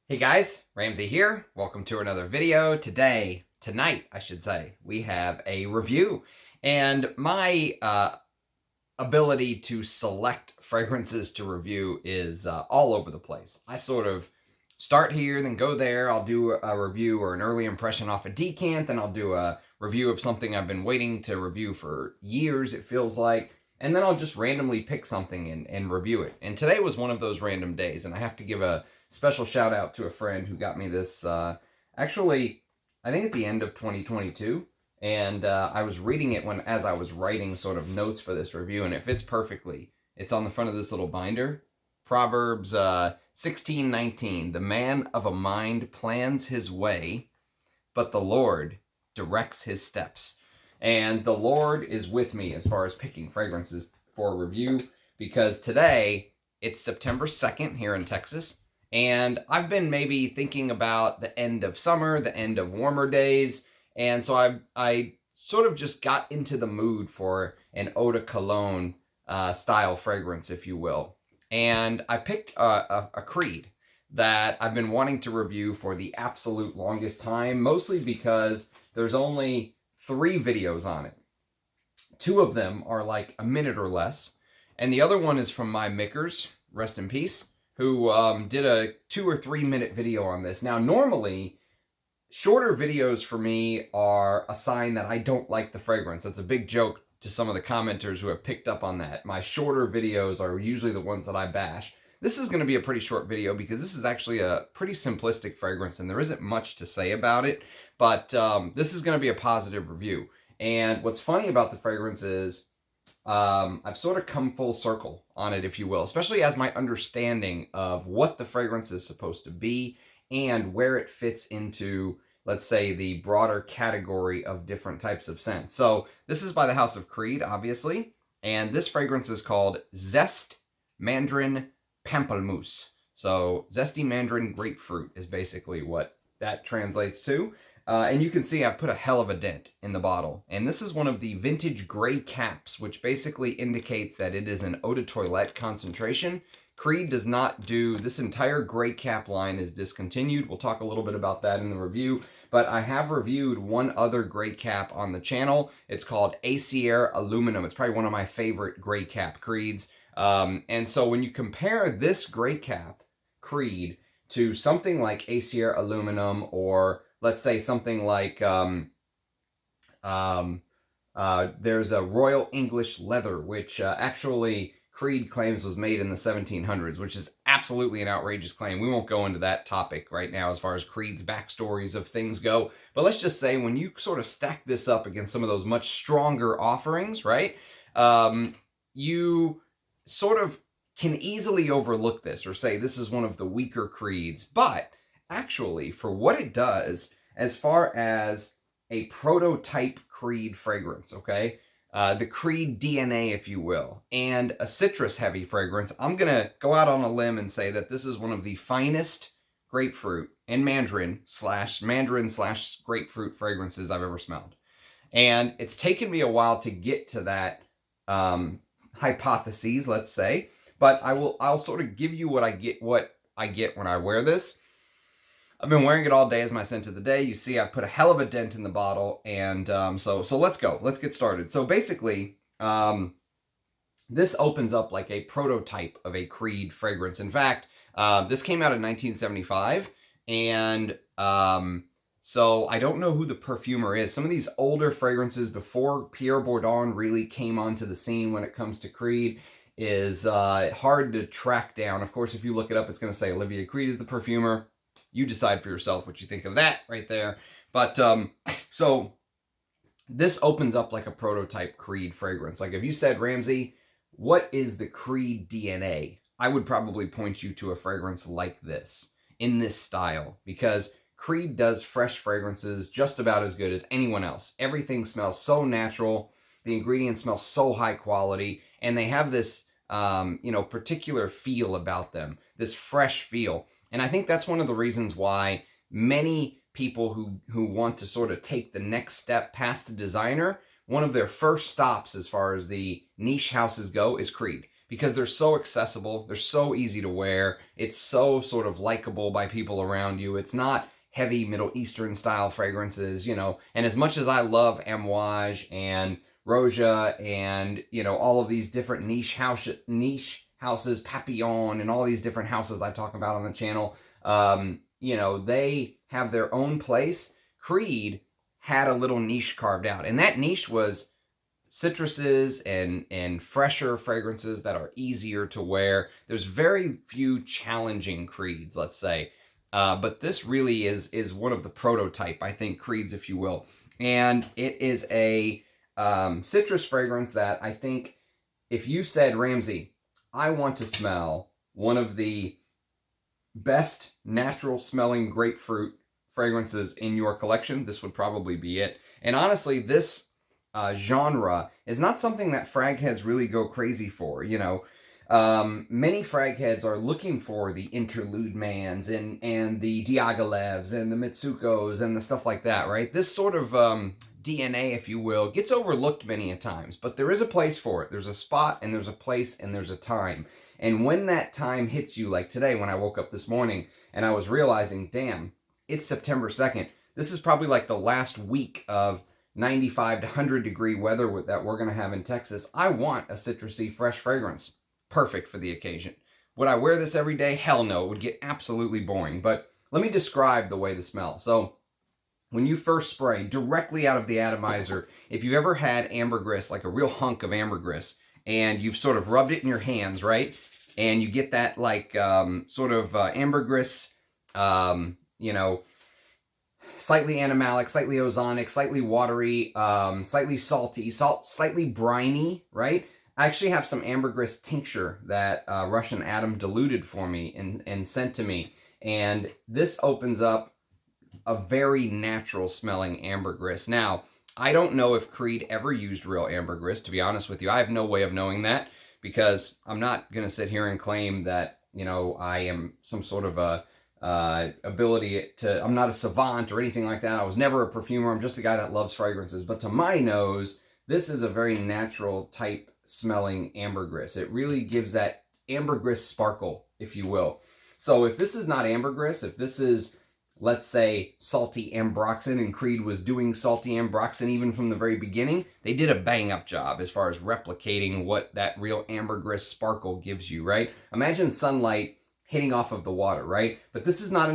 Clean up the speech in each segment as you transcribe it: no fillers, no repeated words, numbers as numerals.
Hey guys, Ramsey here. Welcome to another video. Tonight, I should say, we have a review. And my ability to select fragrances to review is all over the place. I sort of start here, then go there. I'll do a review or an early impression off a decant, then I'll do a review of something I've been waiting to review for years, it feels like. And then I'll just randomly pick something and review it. And today was one of those random days, and I have to give a special shout out to a friend who got me this actually, I think at the end of 2022. And I was reading it as I was writing sort of notes for this review, and it fits perfectly. It's on the front of this little binder. Proverbs 16:19. The man of a mind plans his way, but the Lord directs his steps. And the Lord is with me as far as picking fragrances for review, because today it's September 2nd here in Texas. And I've been maybe thinking about the end of summer, the end of warmer days. And so I sort of just got into the mood for an eau de cologne style fragrance, if you will. And I picked a Creed that I've been wanting to review for the absolute longest time, mostly because there's only 3 videos on it. 2 of them are like a minute or less, and the other one is from my Mickers, rest in peace, who did a 2 or 3 minute video on this. Now, normally, shorter videos for me are a sign that I don't like the fragrance. That's a big joke to some of the commenters who have picked up on that. My shorter videos are usually the ones that I bash. This is going to be a pretty short video because this is actually a pretty simplistic fragrance and there isn't much to say about it, but this is going to be a positive review. And what's funny about the fragrance is I've sort of come full circle on it, if you will, especially as my understanding of what the fragrance is supposed to be and where it fits into, let's say, the broader category of different types of scents. So this is by the House of Creed, obviously, and this fragrance is called Zeste Mandarine Pamplemousse. So Zesty Mandarin Grapefruit is basically what that translates to. And you can see I've put a hell of a dent in the bottle. And this is one of the vintage gray caps, which basically indicates that it is an eau de toilette concentration. Creed does not do, this entire gray cap line is discontinued. We'll talk a little bit about that in the review, but I have reviewed one other gray cap on the channel. It's called Acier Aluminum. It's probably one of my favorite gray cap Creeds. And so when you compare this gray cap Creed to something like Acier Aluminum, or let's say something like there's a Royal English Leather, which actually Creed claims was made in the 1700s, which is absolutely an outrageous claim. We won't go into that topic right now as far as Creed's backstories of things go. But let's just say when you sort of stack this up against some of those much stronger offerings, right, you sort of can easily overlook this or say this is one of the weaker Creeds. But actually, for what it does, as far as a prototype Creed fragrance, okay, the Creed DNA, if you will, and a citrus-heavy fragrance, I'm going to go out on a limb and say that this is one of the finest grapefruit and mandarin slash grapefruit fragrances I've ever smelled. And it's taken me a while to get to that hypotheses, let's say, but I'll sort of give you what I get when I wear this. I've been wearing it all day as my scent of the day. You see, I put a hell of a dent in the bottle, and so let's go. Let's get started. So basically, this opens up like a prototype of a Creed fragrance. In fact, this came out in 1975, and so I don't know who the perfumer is. Some of these older fragrances before Pierre Bourdon really came onto the scene when it comes to Creed is hard to track down. Of course, if you look it up, it's going to say Olivia Creed is the perfumer. You decide for yourself what you think of that right there. But so this opens up like a prototype Creed fragrance. Like if you said, Ramsey, what is the Creed DNA? I would probably point you to a fragrance like this, in this style, because Creed does fresh fragrances just about as good as anyone else. Everything smells so natural. The ingredients smell so high quality, and they have this particular feel about them, this fresh feel. And I think that's one of the reasons why many people who want to sort of take the next step past the designer, one of their first stops as far as the niche houses go is Creed. because they're so accessible, they're so easy to wear, it's so sort of likable by people around you. It's not heavy Middle Eastern style fragrances, you know. And as much as I love Amouage and Roja and, you know, all of these different niche houses, Papillon, and all these different houses I talk about on the channel, you know, they have their own place. Creed had a little niche carved out, and that niche was citruses and fresher fragrances that are easier to wear. There's very few challenging Creeds, let's say, but this really is one of the prototype, I think, Creeds, if you will. And it is a citrus fragrance that I think, if you said, Ramsey, I want to smell one of the best natural smelling grapefruit fragrances in your collection, this would probably be it. And honestly, this genre is not something that frag heads really go crazy for. You know, many frag heads are looking for the Interlude Mans and the Diaghilevs and the Mitsukos and the stuff like that, right? This sort of DNA, if you will, gets overlooked many a times, but there is a place for it. There's a spot and there's a place and there's a time. And when that time hits you, like today when I woke up this morning and I was realizing, damn, it's September 2nd. This is probably like the last week of 95 to 100 degree weather that we're going to have in Texas. I want a citrusy, fresh fragrance. Perfect for the occasion. Would I wear this every day? Hell no. It would get absolutely boring. But let me describe the way the smell. So when you first spray directly out of the atomizer, if you've ever had ambergris, like a real hunk of ambergris, and you've sort of rubbed it in your hands, right? And you get that like sort of ambergris, you know, slightly animalic, slightly ozonic, slightly watery, slightly salty, slightly briny, right? I actually have some ambergris tincture that Russian Adam diluted for me and sent to me. And this opens up a very natural smelling ambergris. Now, I don't know if Creed ever used real ambergris, to be honest with you. I have no way of knowing that, because I'm not going to sit here and claim that, you know, I am some sort of a ability to, I'm not a savant or anything like that. I was never a perfumer. I'm just a guy that loves fragrances. But to my nose, this is a very natural type smelling ambergris. It really gives that ambergris sparkle, if you will. So if this is not ambergris, if this is, let's say, salty ambroxan, and Creed was doing salty ambroxan even from the very beginning, they did a bang-up job as far as replicating what that real ambergris sparkle gives you, right? Imagine sunlight hitting off of the water, right? But this is not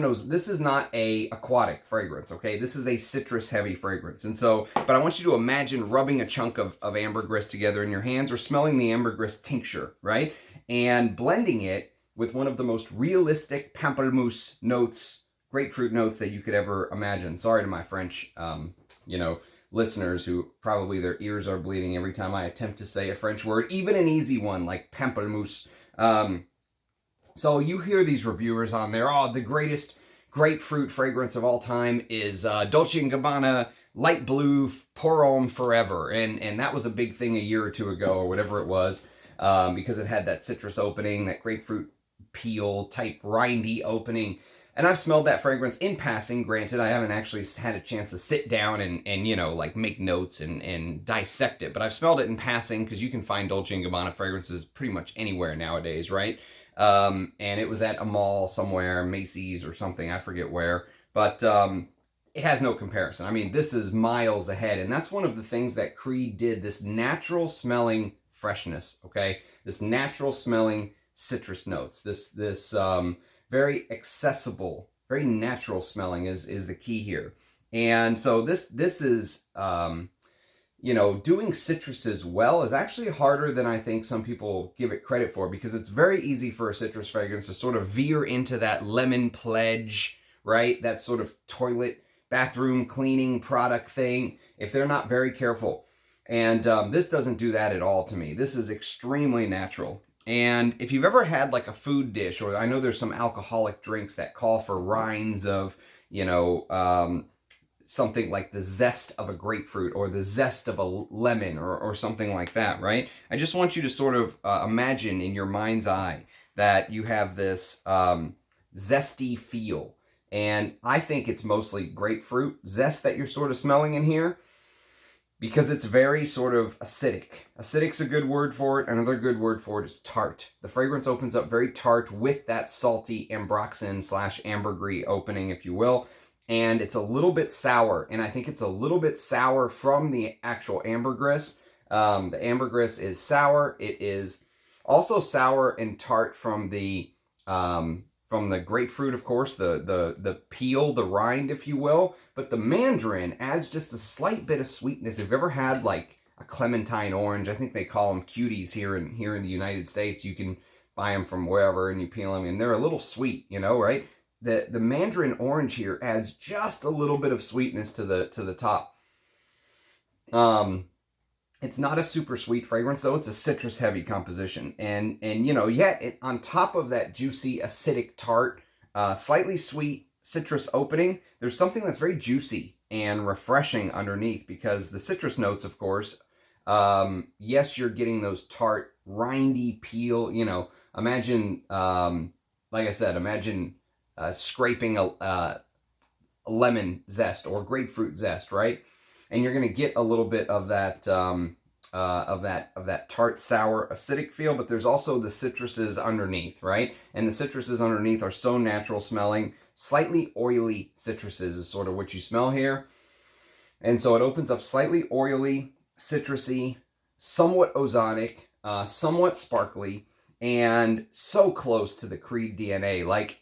a aquatic fragrance, okay? This is a citrus heavy fragrance. And so, but I want you to imagine rubbing a chunk of ambergris together in your hands, or smelling the ambergris tincture, right? And blending it with one of the most realistic pamplemousse notes, grapefruit notes, that you could ever imagine. Sorry to my French, you know, listeners who probably their ears are bleeding every time I attempt to say a French word, even an easy one like pamplemousse. So you hear these reviewers on there, oh, the greatest grapefruit fragrance of all time is Dolce & Gabbana Light Blue Pour Homme Forever. And that was a big thing a year or two ago, or whatever it was, because it had that citrus opening, that grapefruit peel type rindy opening. And I've smelled that fragrance in passing. Granted, I haven't actually had a chance to sit down and you know, like make notes and dissect it. But I've smelled it in passing, because you can find Dolce & Gabbana fragrances pretty much anywhere nowadays, right? And it was at a mall somewhere, Macy's or something, I forget where. But it has no comparison. I mean, this is miles ahead. And that's one of the things that Creed did, this natural smelling freshness, okay? This natural smelling citrus notes. This very accessible, very natural smelling is the key here. And so this is, you know, doing citruses well is actually harder than I think some people give it credit for, because it's very easy for a citrus fragrance to sort of veer into that lemon pledge, right? That sort of toilet, bathroom cleaning product thing, if they're not very careful. And this doesn't do that at all to me. This is extremely natural. And if you've ever had like a food dish, or I know there's some alcoholic drinks that call for rinds of, you know, something like the zest of a grapefruit or the zest of a lemon or something like that, right? I just want you to sort of imagine in your mind's eye that you have this zesty feel. And I think it's mostly grapefruit zest that you're sort of smelling in here. because it's very sort of acidic. Acidic's a good word for it. Another good word for it is tart. The fragrance opens up very tart with that salty ambroxan/ambergris opening, if you will. And it's a little bit sour. And I think it's a little bit sour from the actual ambergris. The ambergris is sour. It is also sour and tart from the grapefruit, of course, the peel, the rind, if you will. But the mandarin adds just a slight bit of sweetness. If you've ever had like a clementine orange, I think they call them cuties here in the United States. You can buy them from wherever and you peel them and they're a little sweet, you know, right? The mandarin orange here adds just a little bit of sweetness to the top. It's not a super sweet fragrance, though. It's a citrus heavy composition. And you know, yet on top of that juicy, acidic tart, slightly sweet citrus opening, there's something that's very juicy and refreshing underneath, because the citrus notes, of course, yes, you're getting those tart, rindy peel, you know, imagine, like I said, imagine scraping a lemon zest or grapefruit zest, right? And you're going to get a little bit of that tart, sour, acidic feel, but there's also the citruses underneath, right? And the citruses underneath are so natural smelling. Slightly oily citruses is sort of what you smell here. And so it opens up slightly oily, citrusy, somewhat ozonic, somewhat sparkly, and so close to the Creed DNA. Like,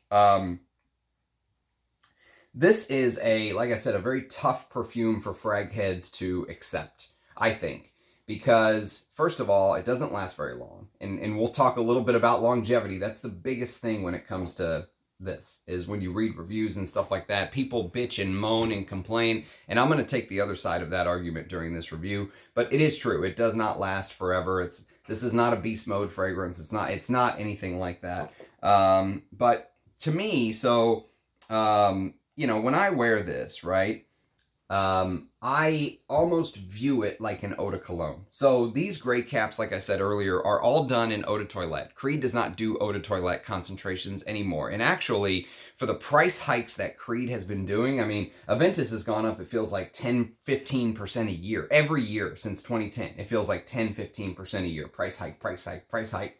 this is like I said, a very tough perfume for frag heads to accept, I think. Because, first of all, it doesn't last very long. And we'll talk a little bit about longevity. That's the biggest thing when it comes to this, is when you read reviews and stuff like that. People bitch and moan and complain. And I'm going to take the other side of that argument during this review. But it is true. It does not last forever. This is not a beast mode fragrance. It's not anything like that. But to me, so, you know, when I wear this, right, I almost view it like an eau de cologne. So these gray caps, like I said earlier, are all done in eau de toilette. Creed does not do eau de toilette concentrations anymore. And actually, for the price hikes that Creed has been doing, I mean, Aventus has gone up, it feels like 10, 15% a year. Every year since 2010, it feels like 10, 15% a year. Price hike, price hike, price hike.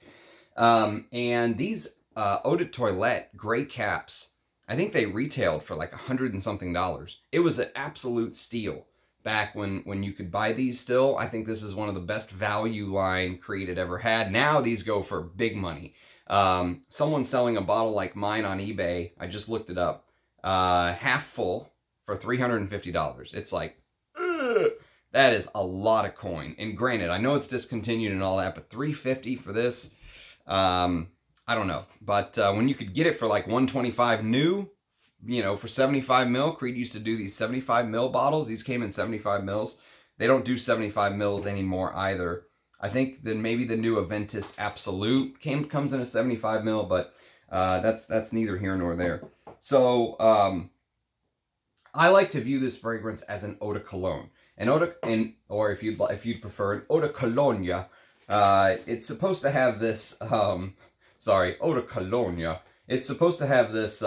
And these eau de toilette gray caps, I think they retailed for like $100 and something. It was an absolute steal back when you could buy these still. I think this is one of the best value line Creed had ever had. Now these go for big money. Someone selling a bottle like mine on eBay, I just looked it up, half full for $350. It's like, that is a lot of coin. And granted, I know it's discontinued and all that, but $350 for this, I don't know, but when you could get it for like $125 new, you know, for 75 mil, Creed used to do these 75 mil bottles. These came in 75 mils. They don't do 75 mils anymore either. I think then maybe the new Aventus Absolute comes in a 75 mil, but that's neither here nor there. So I like to view this fragrance as an eau de cologne, or if you'd prefer, an eau de cologne. It's supposed to have this. Eau de cologne. It's supposed to have this,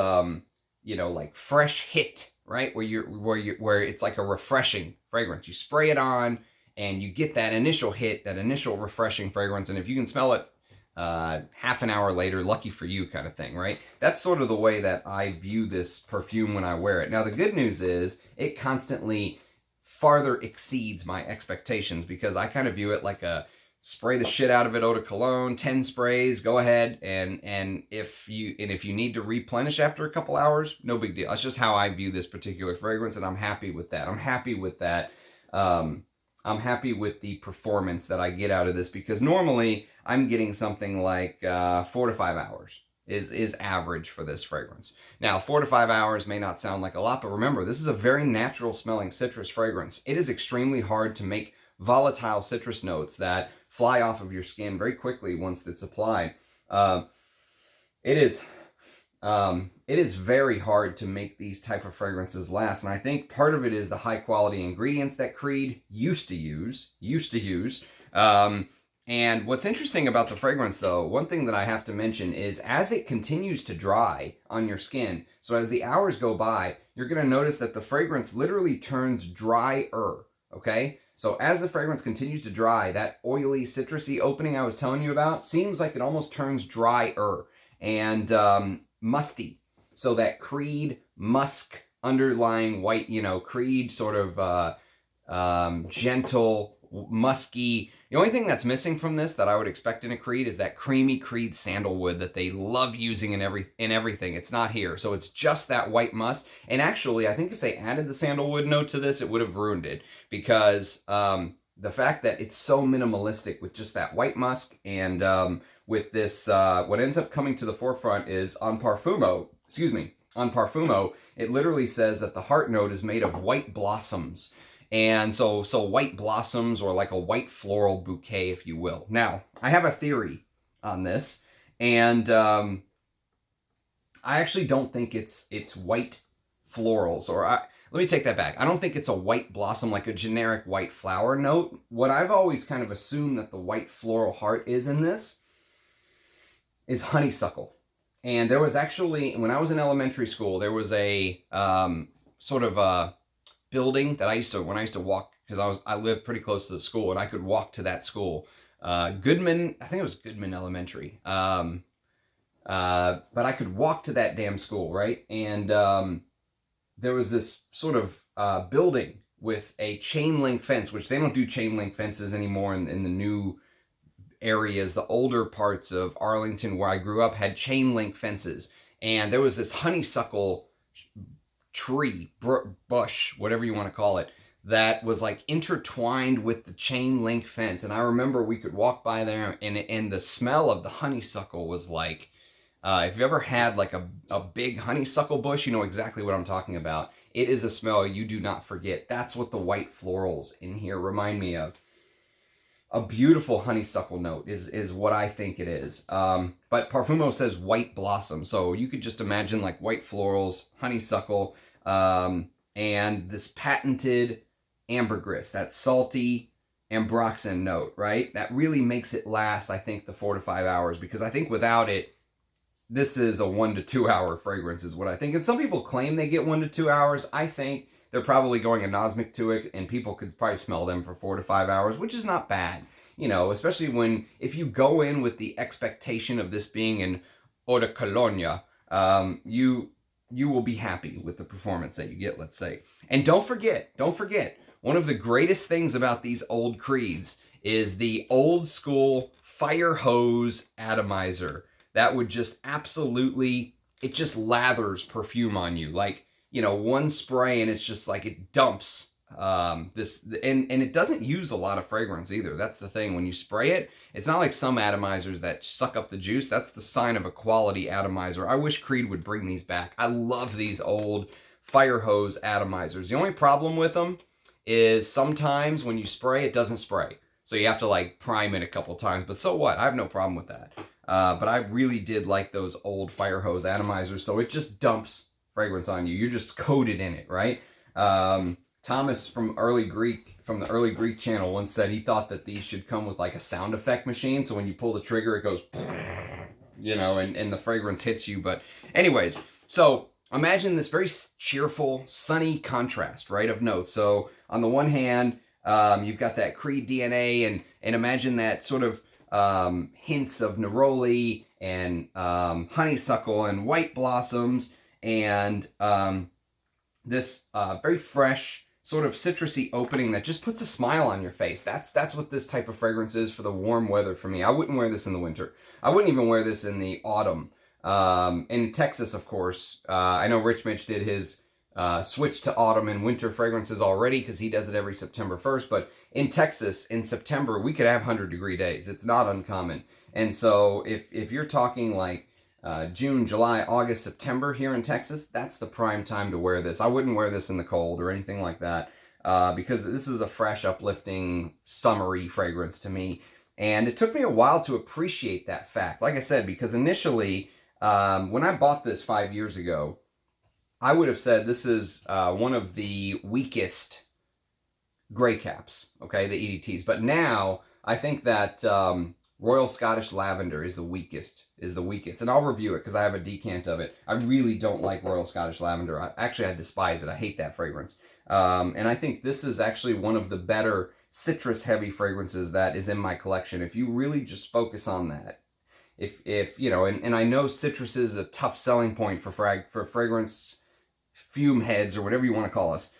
you know, like fresh hit, right? Where it's like a refreshing fragrance. You spray it on, and you get that initial hit, that initial refreshing fragrance. And if you can smell it half an hour later, lucky for you, kind of thing, right? That's sort of the way that I view this perfume when I wear it. Now, the good news is it constantly farther exceeds my expectations, because I kind of view it like a spray the shit out of it, eau de cologne, 10 sprays, go ahead, and if you need to replenish after a couple hours, no big deal. That's just how I view this particular fragrance, and I'm happy with that. I'm happy with that. I'm happy with the performance that I get out of this, because normally I'm getting something like 4 to 5 hours is average for this fragrance. Now, 4 to 5 hours may not sound like a lot, but remember, this is a very natural smelling citrus fragrance. It is extremely hard to make volatile citrus notes that fly off of your skin very quickly once it's applied. It is very hard to make these type of fragrances last, and I think part of it is the high quality ingredients that Creed used to use. And what's interesting about the fragrance, though, one thing that I have to mention is as it continues to dry on your skin, so as the hours go by, you're going to notice that the fragrance literally turns drier. okay? So as the fragrance continues to dry, that oily, citrusy opening I was telling you about seems like it almost turns drier and musty. So that Creed musk underlying white, Creed sort of gentle, musky. The only thing that's missing from this that I would expect in a Creed is that creamy Creed sandalwood that they love using in everything. It's not here. So it's just that white musk. And actually, I think if they added the sandalwood note to this, it would have ruined it, because the fact that it's so minimalistic with just that white musk and with this, what ends up coming to the forefront is on Parfumo, it literally says that the heart note is made of white blossoms. And so white blossoms, or like a white floral bouquet, if you will. Now, I have a theory on this, and I actually don't think it's white florals, let me take that back. I don't think it's a white blossom, like a generic white flower note. What I've always kind of assumed that the white floral heart is in this is honeysuckle. And there was actually, when I was in elementary school, there was a sort of a building that when I used to walk, because I lived pretty close to the school, and I could walk to that school. Goodman, I think it was Goodman Elementary. But I could walk to that damn school, right? And there was this sort of building with a chain link fence, which they don't do chain link fences anymore in the new areas. The older parts of Arlington where I grew up had chain link fences. And there was this honeysuckle tree, bush, whatever you want to call it, that was like intertwined with the chain link fence. And I remember we could walk by there, and the smell of the honeysuckle was like, if you've ever had like a big honeysuckle bush, you know exactly what I'm talking about. It is a smell you do not forget. That's what the white florals in here remind me of. A beautiful honeysuckle note is what I think it is. But Parfumo says white blossom, so you could just imagine like white florals, honeysuckle, and this patented ambergris, that salty ambroxan note, right? That really makes it last, I think, the 4 to 5 hours, because I think without it, this is a 1 to 2 hour fragrance is what I think. And some people claim they get 1 to 2 hours. I think they're probably going anosmic to it, and people could probably smell them for 4 to 5 hours, which is not bad. Especially if you go in with the expectation of this being an eau de cologne, you will be happy with the performance that you get, let's say. And don't forget, one of the greatest things about these old Creeds is the old school fire hose atomizer. That would just absolutely, it just lathers perfume on you. Like, one spray and it's just like it dumps this, and it doesn't use a lot of fragrance either. That's the thing. When you spray it, it's not like some atomizers that suck up the juice. That's the sign of a quality atomizer. I wish Creed would bring these back. I love these old fire hose atomizers. The only problem with them is sometimes when you spray, it doesn't spray. So you have to like prime it a couple times, but so what? I have no problem with that. But I really did like those old fire hose atomizers. So it just dumps fragrance on you. You're just coated in it, right? Thomas from the Early Greek channel once said he thought that these should come with like a sound effect machine. So when you pull the trigger, it goes, and the fragrance hits you. But anyways, so imagine this very cheerful, sunny contrast, right, of notes. So on the one hand, you've got that Creed DNA, and imagine that sort of hints of neroli and honeysuckle and white blossoms, and this very fresh sort of citrusy opening that just puts a smile on your face. That's what this type of fragrance is for the warm weather for me. I wouldn't wear this in the winter. I wouldn't even wear this in the autumn. In Texas, of course, I know Rich Mitch did his switch to autumn and winter fragrances already, because he does it every September 1st. But in Texas, in September, we could have 100-degree days. It's not uncommon. And so if you're talking like June, July, August, September here in Texas, that's the prime time to wear this. I wouldn't wear this in the cold or anything like that, because this is a fresh, uplifting, summery fragrance to me. And it took me a while to appreciate that fact. Like I said, because initially, when I bought this 5 years ago, I would have said this is one of the weakest gray caps, okay, the EDTs. But now I think that Royal Scottish Lavender is the weakest, and I'll review it because I have a decant of it. I really don't like Royal Scottish Lavender. I despise it. I hate that fragrance. And I think this is actually one of the better citrus-heavy fragrances that is in my collection. If you really just focus on that, if you know, and I know citrus is a tough selling point for fragrance fume heads or whatever you want to call us.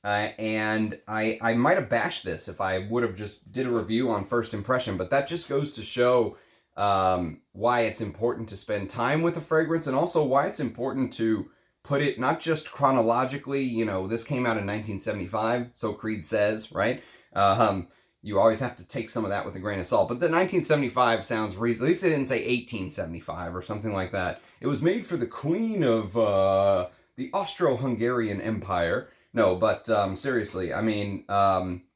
And I might have bashed this if I would have just did a review on first impression, but that just goes to show why it's important to spend time with a fragrance, and also why it's important to put it not just chronologically. You know, this came out in 1975, so Creed says, right? You always have to take some of that with a grain of salt, but the 1975 sounds reasonable. At least they didn't say 1875 or something like that. It was made for the Queen of the Austro-Hungarian Empire. No, but seriously, I mean,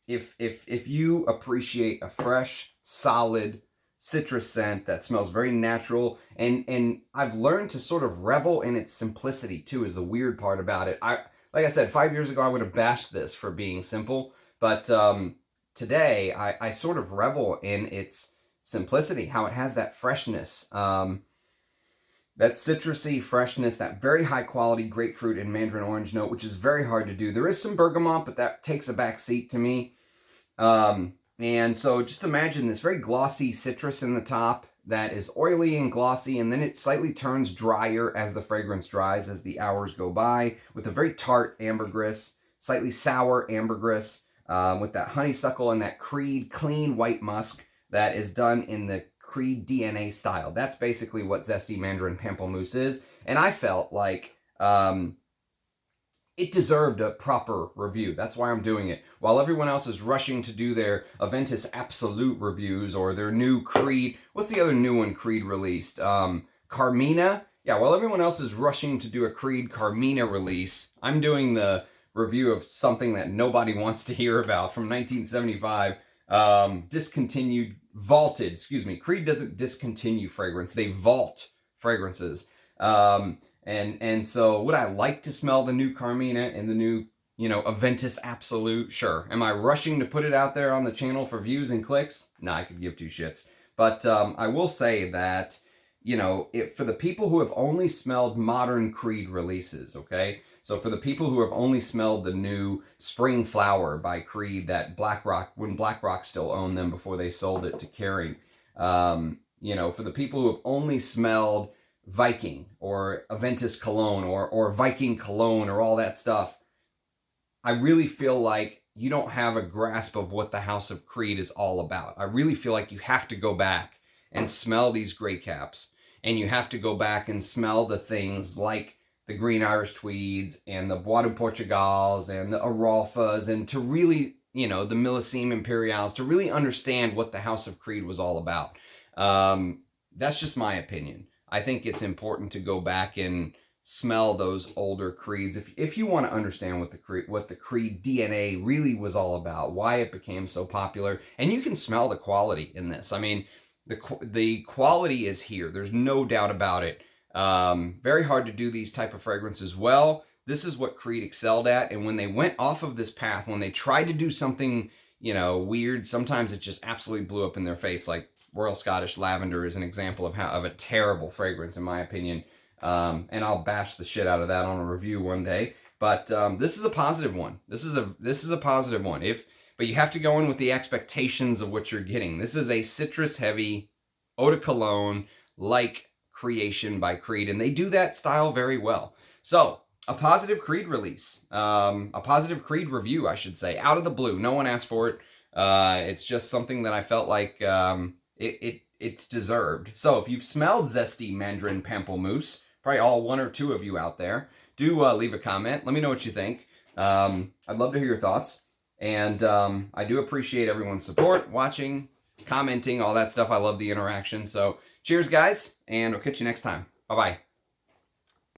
if you appreciate a fresh, solid citrus scent that smells very natural, and I've learned to sort of revel in its simplicity too, is the weird part about it. Like I said, 5 years ago I would have bashed this for being simple, but today I sort of revel in its simplicity, how it has that freshness. That citrusy freshness, that very high quality grapefruit and mandarin orange note, which is very hard to do. There is some bergamot, but that takes a back seat to me. And so just imagine this very glossy citrus in the top that is oily and glossy, and then it slightly turns drier as the fragrance dries, as the hours go by, with a very tart ambergris, slightly sour ambergris, with that honeysuckle and that Creed clean white musk that is done in the Creed DNA style. That's basically what Zeste Mandarine Pamplemousse is, and I felt like it deserved a proper review. That's why I'm doing it. While everyone else is rushing to do their Aventus Absolute reviews or their new Creed, what's the other new one Creed released? Carmina? Yeah, while everyone else is rushing to do a Creed Carmina release, I'm doing the review of something that nobody wants to hear about from 1975. Discontinued, vaulted, excuse me. Creed doesn't discontinue fragrance, they vault fragrances. And so would I like to smell the new Carmina and the new, you know, Aventus Absolute? Sure. Am I rushing to put it out there on the channel for views and clicks? Nah, I could give two shits. But I will say that, you know, for the people who have only smelled modern Creed releases, okay? So for the people who have only smelled the new Spring Flower by Creed that BlackRock, when BlackRock still owned them before they sold it to Kering, you know, for the people who have only smelled Viking or Aventus Cologne or Viking Cologne or all that stuff, I really feel like you don't have a grasp of what the House of Creed is all about. I really feel like you have to go back and smell these gray caps, and you have to go back and smell the things like the Green Irish Tweeds and the Bois de Portugals and the Arolfas, and to really, you know, the Millésime Impériales, to really understand what the House of Creed was all about. That's just my opinion. I think it's important to go back and smell those older Creeds if you want to understand what the Creed DNA really was all about, why it became so popular. And you can smell the quality in this. I mean, the quality is here. There's no doubt about it. Very hard to do these type of fragrances well. This is what Creed excelled at. And when they went off of this path, when they tried to do something, you know, weird, sometimes it just absolutely blew up in their face. Like Royal Scottish Lavender is an example of a terrible fragrance, in my opinion. And I'll bash the shit out of that on a review one day. But this is a positive one. This is a positive one. But you have to go in with the expectations of what you're getting. This is a citrus-heavy eau de cologne like creation by Creed, and they do that style very well. So a positive Creed release, a positive Creed review, I should say, out of the blue. No one asked for it. It's just something that I felt like it's deserved. So if you've smelled Zeste Mandarine Pamplemousse, probably all one or two of you out there, do leave a comment. Let me know what you think. I'd love to hear your thoughts. And I do appreciate everyone's support, watching, commenting, all that stuff. I love the interaction. So cheers, guys, and I'll catch you next time. Bye-bye.